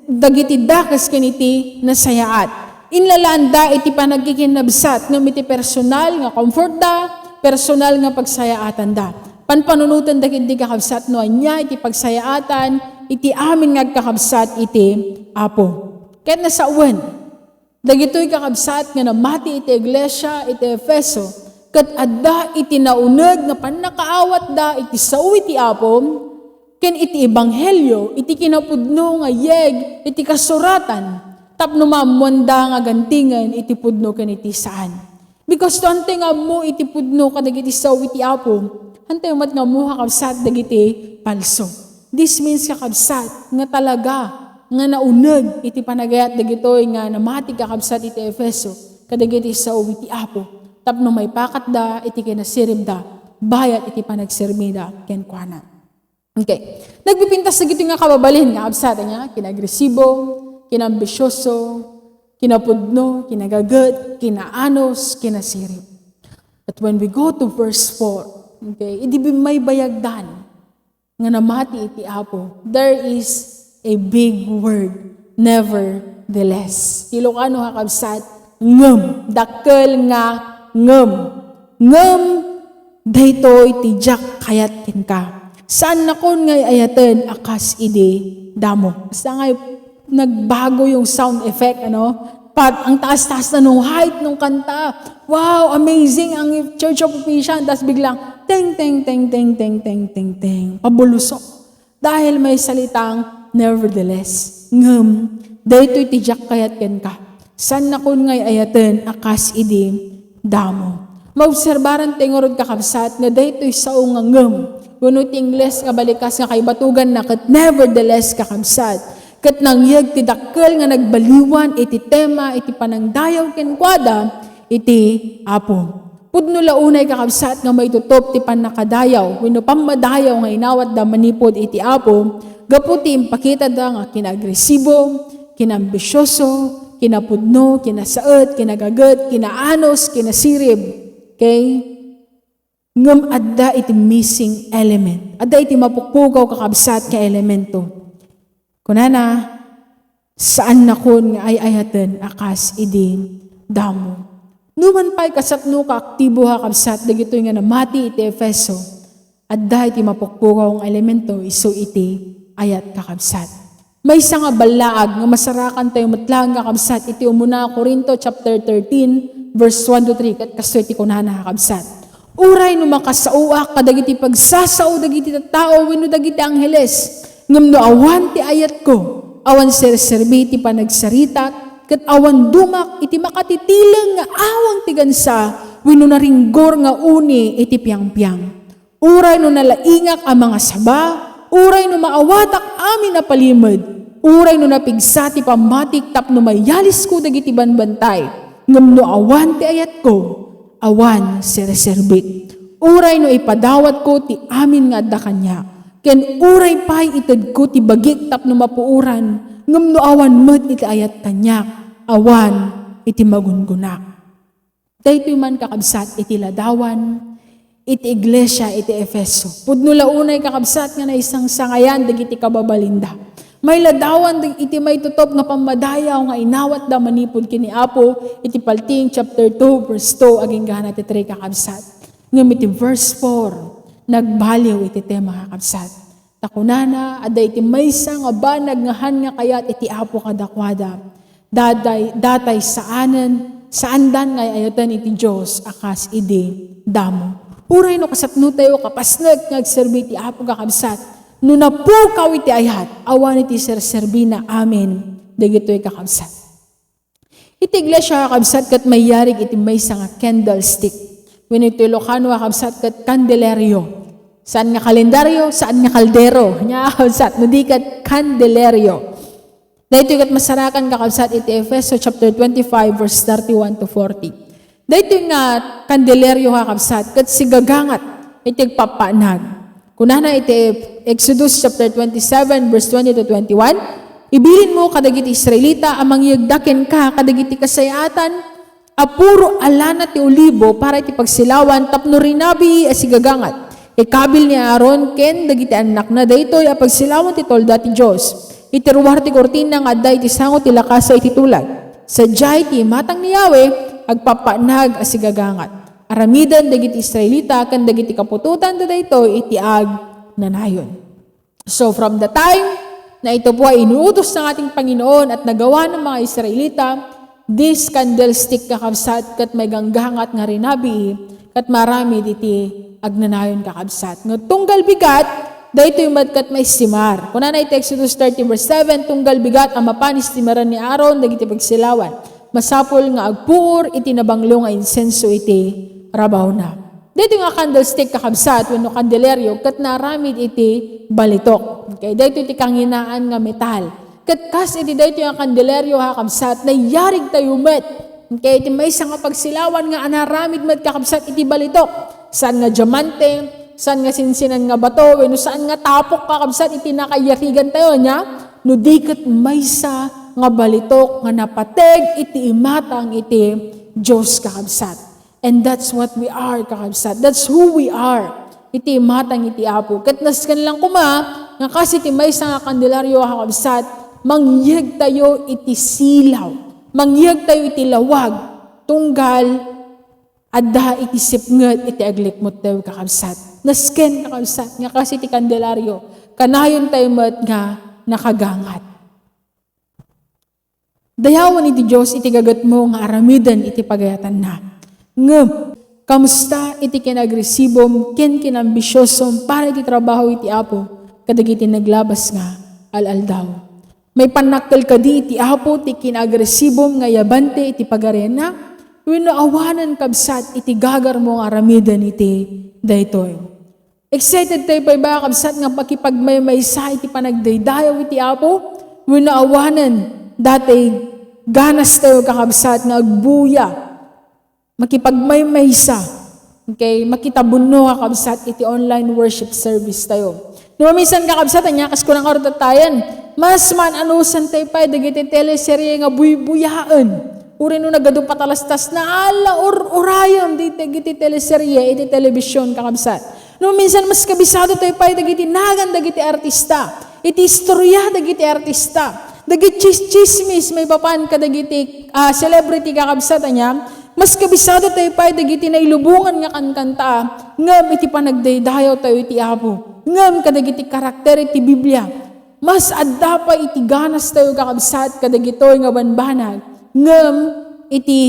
Dagiti dakas kaniti nasayaat. Inlalaan da iti panagkikinabsat ng iti personal nga comfort da, personal nga pagsayaatan da. Panpanunutan dagiti kakabsat no anya iti pagsayaatan iti amin nga kakabsat iti Apo. Ket nasauwen dagitoy kakabsat nga namati iti iglesia iti Efeso ket adda iti nauneg nga pannakaawat da iti sao iti Apo ken iti ebanghelyo iti kinapudno nga yeg iti kasuratan tapno maamwanda nga gantingan iti pudno ken iti saan. Because to ante nga mo iti pudno kadagiti sao iti Apo hantay umat nga mo kakabsat dagiti palso. This means kakabsat nga talaga nga nauneg iti panagayat dagitoy nga namati kakabsat iti Efeso kadagiti sao iti Apo. tapno may pakat da, iti kinasirib da, bayat iti panagserbi da, ken kuana. Okay. Nagpipintas na gito nga kababalin nga absata niya, kinagresibo, kinambisyoso, kinapudno, kinagagat, kinaanos, kinasirib. But when we go to verse 4, okay, hindi may bayagdan nga namati iti Apo. There is a big word, nevertheless. Ilocano kakabsat, ngem, dakkel nga ngem. Ngem, daytoy tijak kayat ka. Saan na kon ngay ayaten akas ide damo. Basta ngay nagbago yung sound effect, ano? Pag ang taas-taas na nung height nung kanta, wow, amazing ang Church of Official, tapos biglang, teng, teng, teng, teng, teng, teng, teng, teng, pabulusok. Dahil may salitang, nevertheless, ngem, daytoy tijak kayat ken ka. San na kun ngay ayaten, akas idi, damo. Maobserbaran tingorod kakabsat, nga daytoy sao nga ngem, kunut Ingles nga balikas nga kay batugan na kat nevertheless kakabsat. Kat nang yag ti dakkel nga nagbaliwan iti tema iti panangdayaw ken kuada iti Apo. Pudno launay kakabsat nga maitutop ti panakadayaw wenno pamadayaw nga inawat da manipod iti Apo gaputi impakita da nga kinagresibo, kinambisyoso, kinapudno, kinasaet, kinagaget, kinaanos, kinasirib. Okay? Ngem adda iti missing element. Adda iti mapukpukaw kakabsat ka elemento. Kunana, saan na kun nga ay ayaten akas idi damo. Numan pa'y kasapno ka aktibo ha kabsat, dagito nga namati iti Efeso, at dahil iti mapukpukaw ang elemento, iso iti ayat kakabsat. May isa nga balaag nga masarakan tayo matlang kakabsat, iti umuna Corinto chapter 13, verse 1-3, kat kaso iti kunana kakabsat. Uray no makasauak kadagiti pagsasao dagiti tao wenno dagiti angheles. Ngem no awan ti ayat ko, awan serserbi ti panagsarita, ket awan dumak iti makatitilang nga awang ti gansa, wenno naringgor nga uni iti piang-piang. Uray no nalaingak ang mga saba, uray no maawatak amin na palimod, uray no napigsa ti pamatik tapno mayalis ko dagiti banbantay. Ngem no awan ti ayat ko, awan serserbi. Uray no ipadawat ko ti amin nga adda kanya. Ken uray pay ited ko ti bagik tapno mapuuran, ngem no awan met iti ayat kanyak, awan iti magungunak. Daytoy man kakabsat iti ladawan, iti iglesia, iti Efeso. Pudno launay kakabsat nga na isang sangayan dagiti kababalinda. May ladawan iti may tutop nga pamadayaw nga inawat da manipod kini Apo, iti Palting chapter 2 verse 2 aging gana ti 3 kakabsat. Ngem iti verse 4 nagbaliw iti tema kakabsat. Takunana, ada iti maysa nga banag nga han nga kayat iti Apo kadakwada. Datay saan dan nga ayatan iti Diyos akas idi damo. Uray no kasapno tayo kapasnag ngagserbi iti Apo kakabsat. No napukaw iti ayat, awan iti serserbi na amin. Dagito'y kakabsat. Iti iglesia kakabsat kat mayarig iti maysa nga candlestick. When ito Ilocano kakabsat kat kandeleryo. Saan nga kalendaryo? Saan nga kaldero? Nya kakabsat, no di kat kandeleryo. Dahito kat masarakan kakabsat iti Efeso chapter 25 verse 31-40. Dahito nga kandeleryo kakabsat kat sigagangat iti papanag. Kunana iti Exodus chapter 27 verse 20-21, ibilin mo kadagiti Israelita amang yagdaken ka kadagiti kasayatan apuro alana ti olibo para iti pagsilawan tapno rinabi asigagangat. Ikabil ni Aaron ken dagiti anak na daytoy a pagsilawan ti tolda ti Dios. Iti ruwar ti kortina nga adda iti sango ti lakasa iti tulag. Sadyay ti matang ni Yahweh agpapanag asigagangat. Aramidan dagiti Israelita ken dagiti kapututan da daytoy iti ag nanayon. So from the time na ito po ay inuutos ng ating Panginoon at nagawa ng mga Israelita, this candlestick kakabsat kat may ganggangat nga rinabi kat marami iti agnanayon kakabsat. Nga tunggal bigat, daytoy madkat may simar. Kuna na iti Exodus 30 verse 7, tunggal bigat ang mapanis timaran ni Aaron dagiti pagsilawan. Masapol nga agpuor iti nabanglo nga insenso iti rabaw na. Dito nga candlestick kakabsat, wenno kandeleryo, kat naramid iti balitok. Okay? Dito iti kanginaan nga metal. Kat kas iti dito nga kandeleryo kakabsat, na yarig tayo met, Okay, iti may nga pagsilawan nga anaramid met kakabsat iti balitok. Saan nga diamante, saan nga sinsinan nga bato, no saan nga tapok kakabsat iti nakayarigan tayo niya, no diket maysa nga balitok nga napateg iti imatang iti Diyos kakabsat. And that's what we are kakabsat. That's who we are. Iti imatang iti Apo. Kat naskan lang kuma, nga kasi iti maysa nga kandelaryo kakabsat, mangyag tayo iti silaw. Mangyag tayo iti lawag, tunggal, adda iti sipnget iti aglikmot tayo kakabsat. Nasken kakabsat, nga kasi iti kandelaryo, kanayon tayo mat nga nakagangat. Dayawan iti Diyos iti gagat mo nga aramidan iti pagayatan na. Ngem, kamusta iti kinagresibom, ken kinambisyosom para iti trabaho iti Apo, kadag iti naglabas nga al-aldaw. May panakkel kadi iti Apo ti kinagresibom nga yabante iti pagarena, wenno awanan kabsat iti gagar mo nga aramidan iti daytoy. Excited tayo pa ba kabsat nga pakipagmaymaysa iti panagdaydayaw iti Apo, wenno awanan dati ganas tayo kakabsat nga agbuya, makipagmaymaysa, okay, makitabuno kakabsat iti online worship service tayo. Numisan kakabsat, anyakas ko ng karutatayan, mas man anusan tayo pa, dagiti teleserye nga buybuyaan. Uri no nagado patalastas na ala orayon, dagiti teleserye, iti telebisyon kakabsat. Numinsan mas kabisado tayo pa, dagiti nagan, dagiti artista. Iti istorya, dagiti artista. Dagiti chismis, may papan ka dagiti celebrity kakabsat, anya, mas kabisado tayo pa, dagiti nailubungan nga kankanta, ngam iti panagdaydayaw tayo iti Apo. Ngam kadagiti karakter iti Biblia. Mas adda pa iti ganas tayo kakabsat kadagitoy nga banbanag. Ngam iti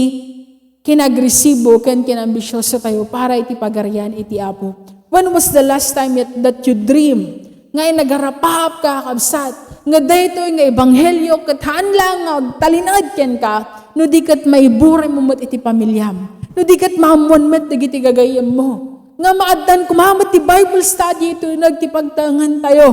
kinagresibo ken kinambisyoso tayo para iti pagarian iti Apo. When was the last time that you dream? Ngay nagarapap ka kakabsat. Nga daytoy nga ebanghelyo ket hanlang nga talinad ken ka no di ket maibure mo met iti pamilyam. No di ket maamon met dagiti gagayem mo. Nga maaddan kumamat ti Bible study ito nagtipagtangan tayo.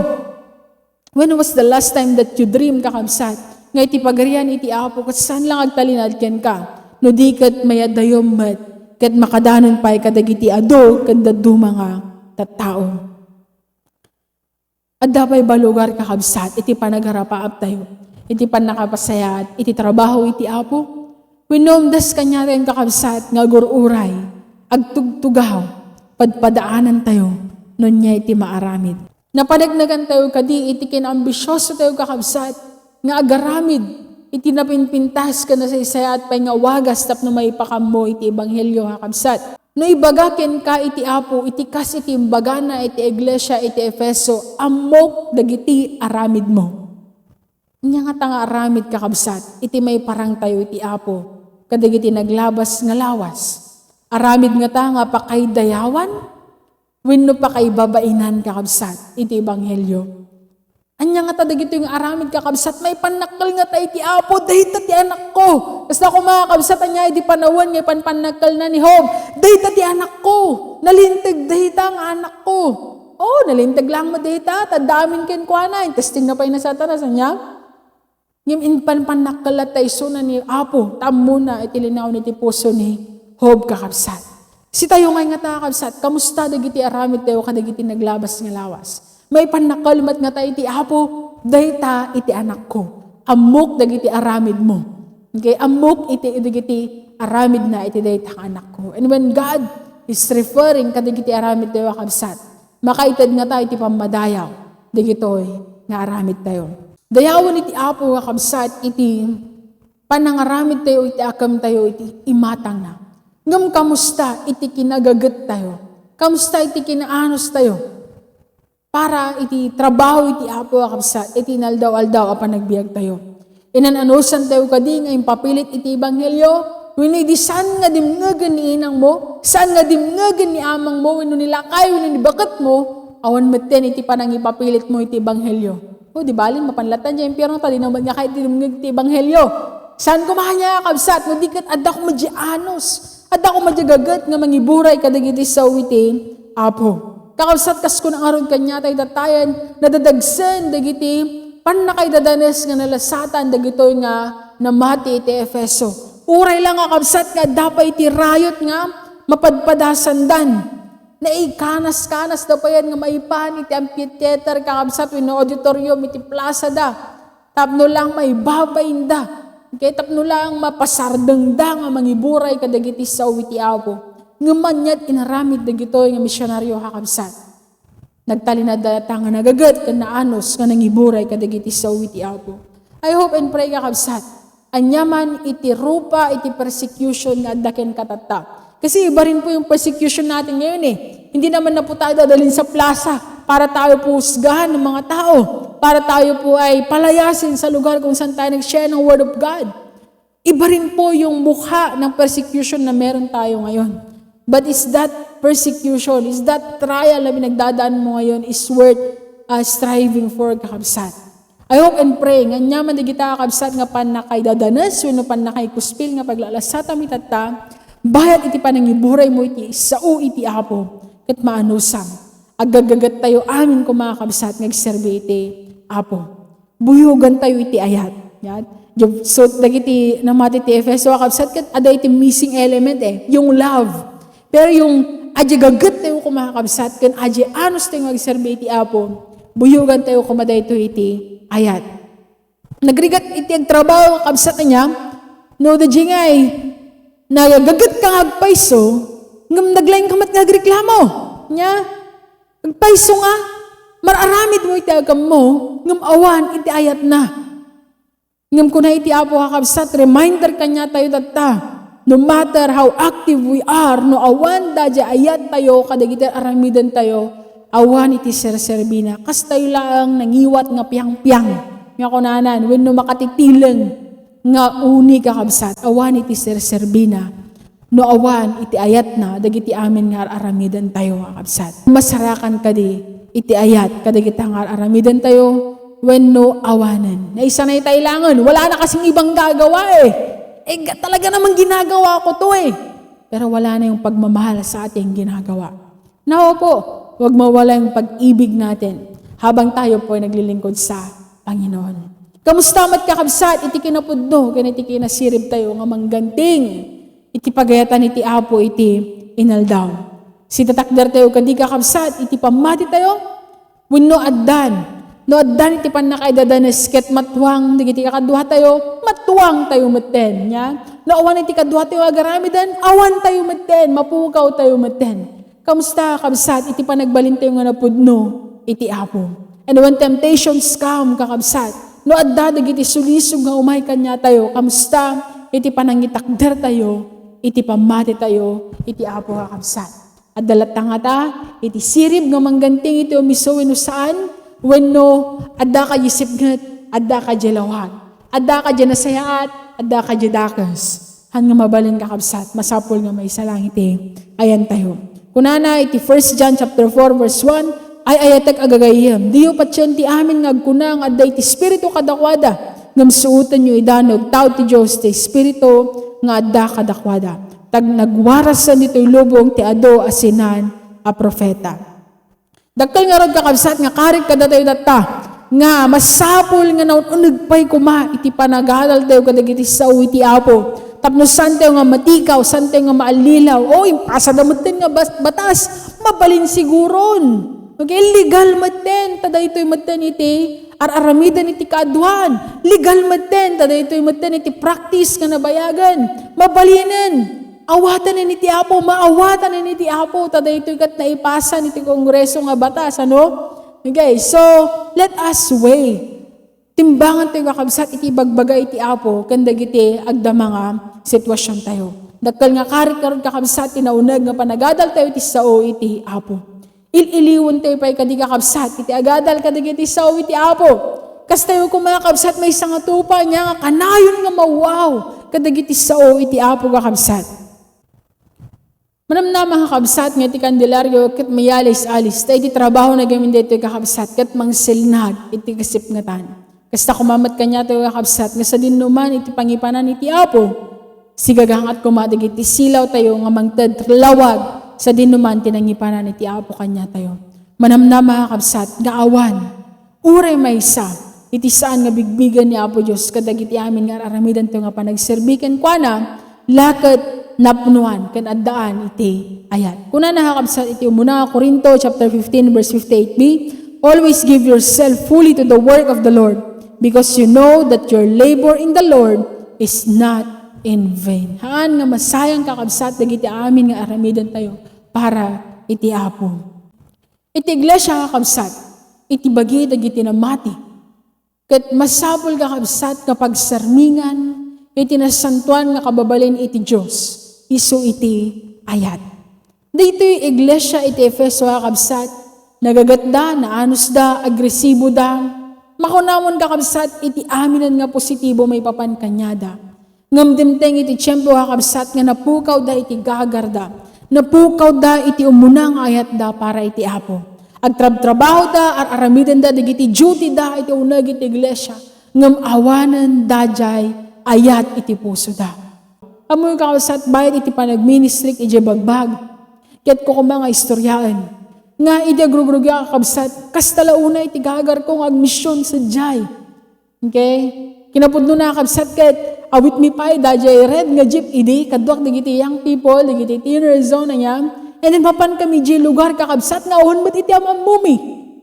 When was the last time that you dream kakabsat? Nga iti pagarian iti Apo ket saan lang agtalinad ken ka. No di ket mayadayom met ket makadanon pay kadagiti ado ket daddu mga tattao. Adda pay balugar kakabsat iti panagharapaap tayo. Iti panakapasayat, iti trabaho iti Apo. Winomdas kanya rin kakabsat nga gururay, agtugtugaw, padpadaanan tayo, nun niya iti maaramid. Napadagnagan tayo kadi, iti kinambisyoso tayo kakabsat, nga agaramid, iti napinpintas ka na sa isayat pay nga wagas tapno maipakam mo iti ebanghelyo kakabsat. No ibagaken ka iti Apo, iti kas iti imbaga na iti iglesia iti Efeso, amok dagiti aramid mo. Inya nga tanga aramid kakabsat, iti may parang tayo iti Apo, kadagiti naglabas nga lawas. Aramid nga tanga pakay dayawan, wenno pakay babainan kakabsat, iti ebanghelyo. Anya nga tadagiti yung aramid kakabsat, may panakal nga tayo iti Apo, dahita ti anak ko. Basta ako mga kabsat, anya iti panawan, ngay panpanakal na ni Job, dahita ti anak ko, nalintag dahita ang anak ko. Oh, nalintag lang mo dahita, tadamin ken kwa na, testing na pa yung nasatanas, anya? Ngayon, panpanakal at tayo sunan ni Apo, tamo na, itilinaw ni ti puso ni Job kakabsat. Si tayo ngay nga kakabsat, kamusta dagiti aramid tayo kadagiti naglabas nga lawas? May panakalmat nga tayo iti Apo, dayta iti anak ko. Amok dagiti aramid mo. Okay, amok iti dagiti aramid na iti dayta anak ko. And when God is referring kadagiti aramid tayo kakabsat, makaitad nga tayo iti pamadayaw, dagitoy nga aramid tayo. Dayawan iti Apo kakabsat, iti panangaramid tayo, iti akam tayo, iti imatang na. Ngam kamusta iti kinagagat tayo? Kamusta iti kinaanos tayo? Para iti trabaho iti Apo kakabsat, iti naldaw-aldaw apan nagbiag tayo. Inananusan tayo kadi nga impapilit iti ebanghelyo, wenno di saan nga dimngagan ni inang mo, saan nga dimngagan ni amang mo, wenno nilakay, wenno nibakat mo, awan meten iti panang ipapilit mo iti ebanghelyo. O di balin mapanlatan niya impyerno ta, di naman nga kahit dimngag iti ebanghelyo. Saan ko makanya kakabsat, no di kat adda ko madyanos, adda ko madyagagat nga mangiburay kadagiti sawiti Apo. Kakabsat kas ko ng aron kanya tayo datayan, nadadagsan, dagiti, pan na kay dadanes nga nalasatan, dagitoy nga namati iti Efeso. Uray lang kakabsat nga dapat iti rayot nga mapadpadasan dan. Naikanas-kanas da pa yan nga maipan iti amphitheater kakabsat wino auditorium iti plaza da. Tapno lang may babayin da. Kaya tapno lang mapasardeng da nga mangiburay kadagiti sao iti Apo. Ngaman yat inaramid dagito nga misyonaryo kakabsat. Nagtalinadata nga nagagat kan naanos nga nangiburay kadagiti sao iti Apo. I hope and pray kakabsat. Anyaman iti rupa iti persecution nga addaken katata. Kasi iba rin po yung persecution natin ngayon eh. Hindi naman na po tayo dadalhin sa plaza para tayo po husgahan ng mga tao. Para tayo po ay palayasin sa lugar kung saan tayo nag-share ng Word of God. Iba rin po yung mukha ng persecution na meron tayo ngayon. But is that persecution, is that trial na pinagdadaan mo ngayon is worth striving for kakabsat. I hope and pray nga nyaman di kita kakabsat nga pan na kay dadanas, no pan na kay kuspil nga paglalasata mitata, bayat iti panangiburay mo iti sao iti Apo, kat maanusam. Agagagat tayo amin ko mga kabsat ngagserbi iti Apo. Buyugan tayo iti ayat. Yan. So, dagiti namati ti Efeso kakabsat kat ada iti missing element yung love. Pero yung adya gagat tayo kumakabsat, kan adya anos tayo magserbi iti Apo, buyugan tayo kumaday ito iti ayat. Nagrigat iti ang trabaho kakabsat na niya, no da jingay, nagagagat kang agpaiso, ngam naglaing kamat nagreklamo. Nya, agpaiso nga, mararamid mo iti agam mo, ngam awan iti ayat na. Ngam kuna iti Apo kakabsat, reminder kanya tayo data. No matter how active we are, no awan dadya ayat tayo, kadagiti aramidan tayo, awan iti serserbina. Kas tayo lang nangiwat nga piyang-piyang. Nga kunanan, when no makatitilang nga uni kakabsat, awan iti serserbina. No awan iti ayat na, dagiti amin nga aramidan tayo kakabsat. Masarakan kadi iti ayat, kadagiti nga aramidan tayo, when no awanan. Naisanay tayo langan, wala na kasing ibang gagawa talaga namang ginagawa ko to Pero wala na yung pagmamahal sa ating ginagawa. Now po, huwag mawala yung pag-ibig natin habang tayo po ay naglilingkod sa Panginoon. Kamusta mat kakabsat, iti kinapudno, iti kinasirib tayo nga mangganting, iti pagayatan iti Apo, iti inaldaw. Si tatakder tayo kadi kakabsat, iti pamati tayo, wenno addan. No addan iti panakaidadanes ket matuang digiti kakaduha tayo, matuang tayo maten nya. No awan iti kaduha tayo agaramidan, awan tayo maten, mapukaw tayo maten. Kamusta kabsat iti panagbalin tayo nga napudno iti Apo. And when temptations come kakabsat, no adda digiti sulisog nga umay kanya tayo, kamusta iti panangitakder tayo, iti pamati tayo iti Apo kakabsat. At dalatang ata iti sirib nga mangganting iti umiso wenno saan, wenno adda ka yisipnget, adda ka jalawag, adda ka janasayaat, adda ka jadakas. Han nga mabalin kakabsat, masapol nga may salang iti ayan tayo. Kunana iti 1 John chapter 4 verse 1, ay ayatek agagayam. Diyo patyan ti amin nga agkunang adda iti spirito kadakwada, ngam suutan nyo idanog, tao ti Diyos ti spirito nga adda kadakwada. Tag nagwarasan dito'y lubong ti ado asinan a profeta. Dagkay nga rod kakabsat nga karik kada tayo data nga masapol nga naununagpay kuma iti panagadal tayo kadagiti sao iti Apo. Tapno san tayo nga matikaw, san tayo nga maalilaw, impasa damutin nga batas, mabalin siguron. Okay, legal maten, tada ito'y maten iti araramidan iti kaaduan. Legal maten, tada ito'y maten iti practice nga nabayagan. Mabalinin. Awatan ni ti Apo, maawatan ni ti Apo, tada ito'y kat naipasa ni ti Kongreso nga batas, Okay, so, let us weigh. Timbangan tayo kakabsat, iti bagbaga iti Apo, kandag iti agda mga sitwasyon tayo. Dakal nga karit karod kakabsat, tinaunag nga panagadal tayo iti sao iti Apo. Iliwan tayo pa'y kadi kakabsat, iti agadal kadag iti sao iti Apo. Kas tayo kumakabsat, may isang atupa niya nga kanayon nga mawaw, kadag iti sao iti Apo kakabsat. Manam na mga kabsat nga iti kandelaryo ket mayalis-alis ta iti trabaho na gamin dito kakabsat ket mangsilnag iti kasipngatan. Kasta kumamat kanya tayo kakabsat nga sa dinuman iti pangipanan iti Apo. Sigagangat kumadag iti silaw tayo nga mangted lawag sa dinuman tinangipanan iti Apo kanya tayo. Manam na mga kabsat nga awan, uray maysa, iti saan nga bigbigan ni Apo Diyos kadagiti amin nga aramidan to nga panagserbikan kwa na lakat napnuan kan addaan iti ayat. Kuna nakakabsat iti umuna Corinto chapter 15 verse 58b, always give yourself fully to the work of the Lord because you know that your labor in the Lord is not in vain. Haan nga masayang kakabsat dagiti amin nga aramidan tayo para iti Apo. Iti iglesia kakabsat, iti bagi dagiti namati. Ket masapol kakabsat kapag sarmingan, iti nasantuan nga kababalin iti Diyos, isu iti ayat. Dito yung iglesia iti Efeso kakabsat, nagagatda, naanos da, agresibo da, makunamon kakabsat, iti aminan nga positibo may papan kanyada. Ngamdimteng iti tiyempo kakabsat nga napukaw da iti gagarda, napukaw da iti umunang ayat da para iti Apo. Agtrab-trabaho da, aramidan da, digiti duty da, iti unag iti iglesia, ngam awanan dajay, ayat iti puso da. Amoy kakabsat, bayad iti panagministrik, iti bagbag, kaya't ko mga istoryaan, nga iti agrugrugya kakabsat, kastalauna iti gagar kong agmisyon sa jay. Okay? Kinapudno na kakabsat, kaya't awit mi pa'y dajay red nga jeep, idi, kadwak digiti young people, digiti teener zone na niya, and then papan kami di lugar kakabsat nga ohon ba't iti amamumi.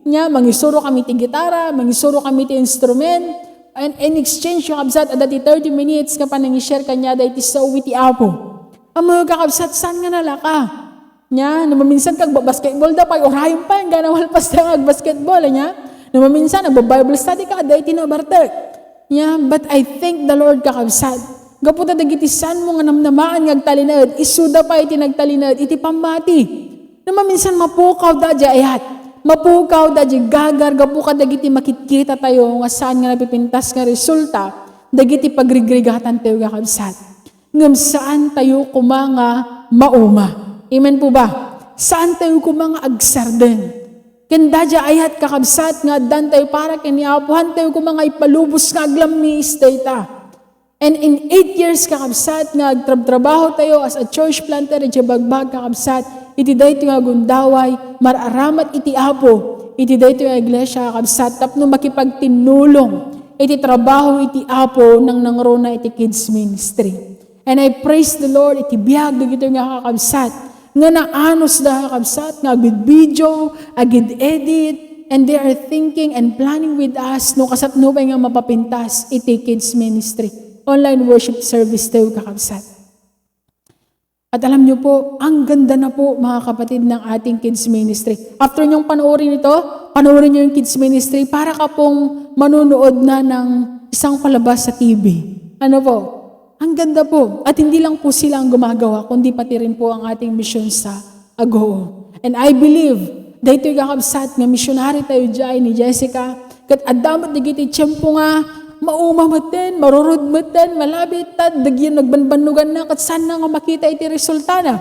Nya, mangisuro kami ti gitara, mangisuro kami ti instrument, and in exchange yung kakabsat, at ati 30 minutes ka pa nang-share kanya da iti sa uwi ti Apo. Amo kakabsat, saan nga nalaka? Nya, namaminsan kag basketball da pa, orayon pa, nga nawalpas na basketball, nya. Namaminsan, nagba-Bible study ka, da iti nabartek. Nya, but I thank the Lord kakabsat. Gaputa dagiti san mo nga namnamaan ngagtalinad, isuda pa iti nagtalinad, iti pambati. Namaminsan mapukaw da di ayat, mapukaw da di gagar, gapuka dagiti makitkita tayo nga saan nga napipintas nga resulta, dagiti pagrigrigatan tayo kakabsat. Ngam saan tayo kumanga mauma. Amen po ba? Saan tayo kumanga agsarden? Kanda di ayat kakabsat nga dan tayo para kaniapuhan tayo kumanga ipalubos nga aglamis tayo ta. And in 8 years kakabsat nga agtrabaho tayo as a church planter iti bagbag kakabsat, iti dayto nga gundaway, mararamat iti Apo, iti dayto nga iglesia kakabsat, tapno makipagtinulong, iti trabaho iti Apo nang nangrona iti kids ministry. And I praise the Lord, iti biyag dagito nga kakabsat, nga naanos da kakabsat, nga agid video, agid edit, and they are thinking and planning with us, no kasatno ba nga mapapintas iti kids ministry. Online worship service tayo kakabsat. At alam niyo po, ang ganda na po mga kapatid ng ating kids ministry. After niyong panoorin ito, panoorin niyo yung kids ministry para ka pong manunood na ng isang palabas sa TV. Ano po? Ang ganda po. At hindi lang po sila ang gumagawa, kundi pati rin po ang ating mission sa Agoo. And I believe, dahito yung kakabsat nga missionary tayo dyan ni Jessica, kat adamat nagiti tiyempo nga, maumamaten, marurudmaten, malabit, dagyan nagbanbanugan na, kat saan na nga makita iti resulta na.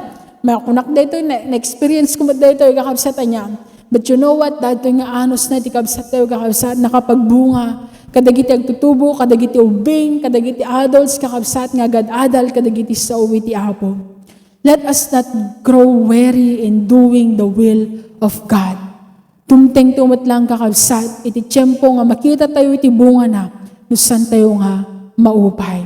Makunak dito, na-experience ko mo dito, yung kakabsatan niya. But you know what, dito nga anos na iti kabsat tayo, kakabsat, nakapagbunga, kadagiti agtutubo, kadagiti ubing, kadagiti adults, kakabsat nga agad-adal, kadagiti sa uwi ti Apo. Let us not grow weary in doing the will of God. Tumteng tumot lang kakabsat, iti tiyempo nga makita tayo iti bunga na, nusan tayo nga maupay.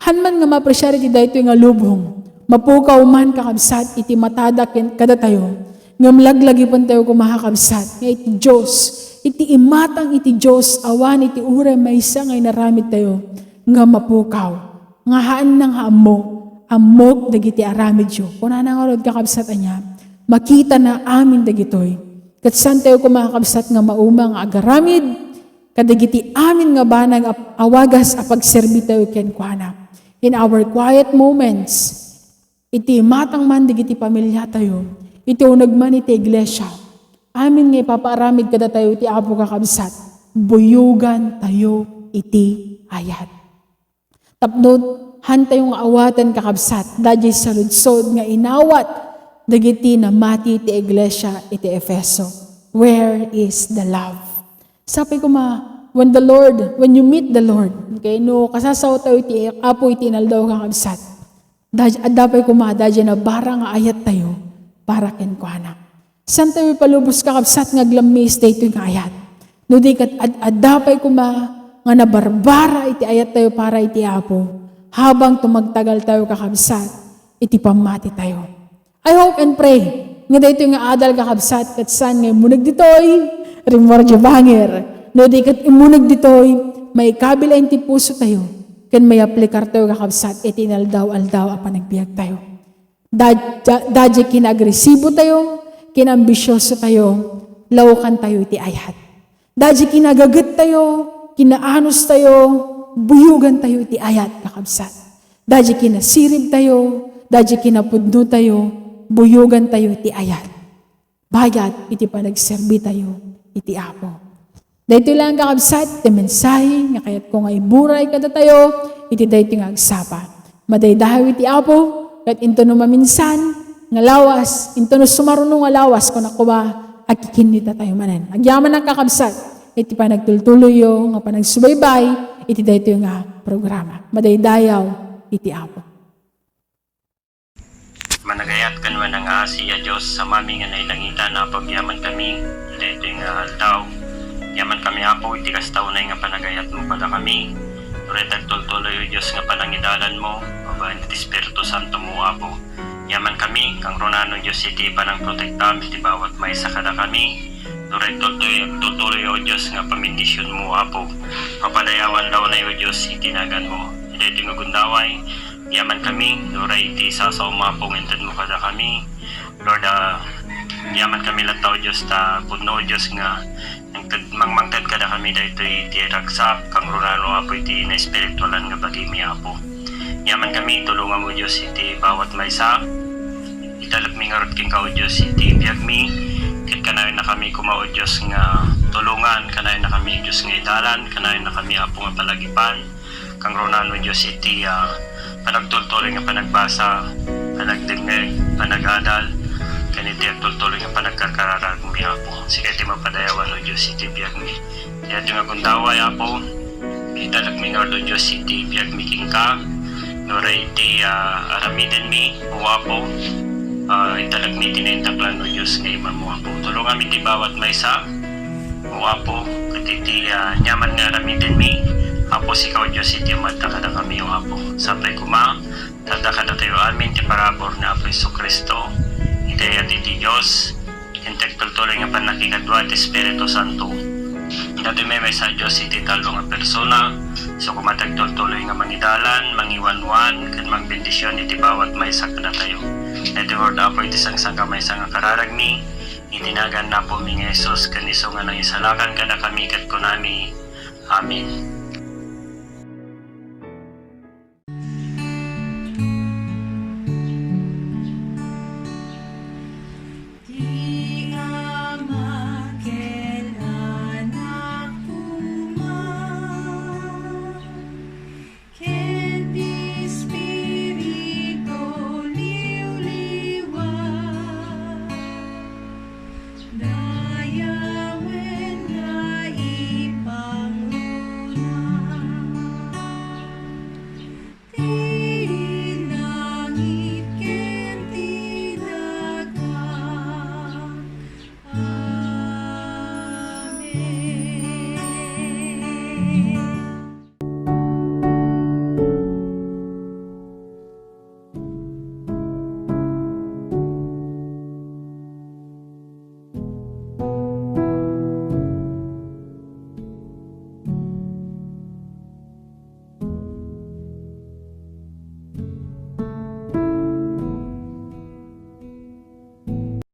Hanman nga mapresyar iti dayto nga lubong, mapukaw man kakabsat iti matada kada tayo, nga mlaglagi pan tayo kumakabsat, nga iti Diyos, iti imatang iti Diyos, awan iti ure maysa nga inaramid tayo, nga mapukaw, nga haan nang amok dagiti aramid yo. Kung nanangarod kakabsat niya, makita na amin dagitoy, kat saan tayo kumakabsat nga maumang agaramid, kadagiti amin nga banag awagas apagserbi tayo kenkwana. In our quiet moments, iti matang man digiti pamilya tayo, iti unag man iti iglesia, amin nga ipapaaramid kada tayo iti Apo kakabsat, buyugan tayo iti ayat. Tapno, han tayong awatan kakabsat, dadya sa ludsod nga inawat, dagiti na mati iti iglesia iti Efeso. Where is the love? Sabi ko when you meet the Lord, okay, no, kasasaw tayo iti Apo iti inaldaw kakabsat. Adapay ko dadya na barang ayat tayo, para kenkwana. San tayo palubos kakabsat nga glamis dayto nga ayat. No di kat adapay ko nga nabarbara iti ayat tayo para iti Apo. Habang tumagtagal tayo kakabsat, iti pamati tayo. I hope and pray nga dito nga adal kakabsat kat saan nga imunag ditoy, rimorjo banger. No di kat imunag ditoy, may kabila inti puso tayo. Kan may aplikar tayo kakabsat, iti inaldaw-aldaw apa nagbiag tayo. Dadya kinagresibo tayo, kinambisyoso tayo, lawkan tayo iti ayat. Dadya kinagagat tayo, kinaanos tayo, buyugan tayo iti ayat kakabsat. Dadya kinasirib tayo, dadya kinapudno tayo, buyugan tayo iti ayat. Bayat iti panagserbi tayo iti Apo. Dahito lang kakabsat, iti mensahe, nga kayat ko nga iburay kada tayo, iti dahito nga agsapa. Madaydahaw iti Apo, kat into no maminsan, nga lawas, into no sumarunong nga lawas, kung ako ba, akikinita tayo manan. Agyaman ang kakabsat, iti panagtultuloyo, nga panagsubaybay, iti dahito nga programa. Madaydayaw, iti Apo. Managayat kanwa ng Asiya Diyos sa mami nga nailangitan na pagyaman kami, iti nga aldaw. Yaman kami Apo, iti kastaunay nga panagayat mo pada kami. Turay tagtultuloy o Diyos nga panangidalan mo, babaen iti Espiritu Santo mo Apo. Yaman kami, kang runano Diyos iti panang protektam, iti bawat may sakada kami. Turay tultuloy o Diyos nga pamindisyon mo Apo. Papadayawan daw na o Diyos itinagan mo. Iti nga gundaway, yaman kami, turay iti sasaw mo Apo, ngintad mo kada kami. Lord, yaman kami lataw Diyos ta puno Diyos nga mangmangtad kada kami dahito iti ragsak kang runano Apo iti na espiritualan nga bagimi Apo. Yaman kami tulungan mo Diyos iti bawat maysa. Italak mi nga rot king kao Diyos iti biyag mi. Kit kanayon na kami kumao Diyos nga tulungan, kanayon na kami Diyos nga idalan, kanayon na kami Apo nga palagipan. Kang runano Diyos iti panagtultuloy nga panagbasa, panagdingeg, panagadal. Kaniti ang tultuloy nga panagkarkararag mi Apo. Sige iti mapadayawan o Diyos iti biyag mi. Kaya iti nga gundaway Apo, italag mi nga o Diyos iti biyag mi kingka. Nora iti aramiden mi o Apo. Italag mi tinentaklan o Diyos nga iman mo Apo. Tulungan mi iti bawat maysa o Apo. Iti nyaman nga aramiden mi. Apo sikaw Diyos iti madakada kami o Apo. Sapay kuma, dadakada tayo amin ti parabor na Apo Jesucristo. Idayat iti Diyos, hintek tultuloy nga panakikadwa iti Espiritu Santo. Dati may sa Diyos iti talo nga persona, so kumatag tultuloy nga mangidalan, mangiwanwan, kan mangbendisyon iti bawat may sakda tayo. Iti word Apo iti sangsang kamay sa nga kararagmi, itinagan na po mi nga Jesus, kaniso nga nang isalakan kada kami kat kunami. Amen.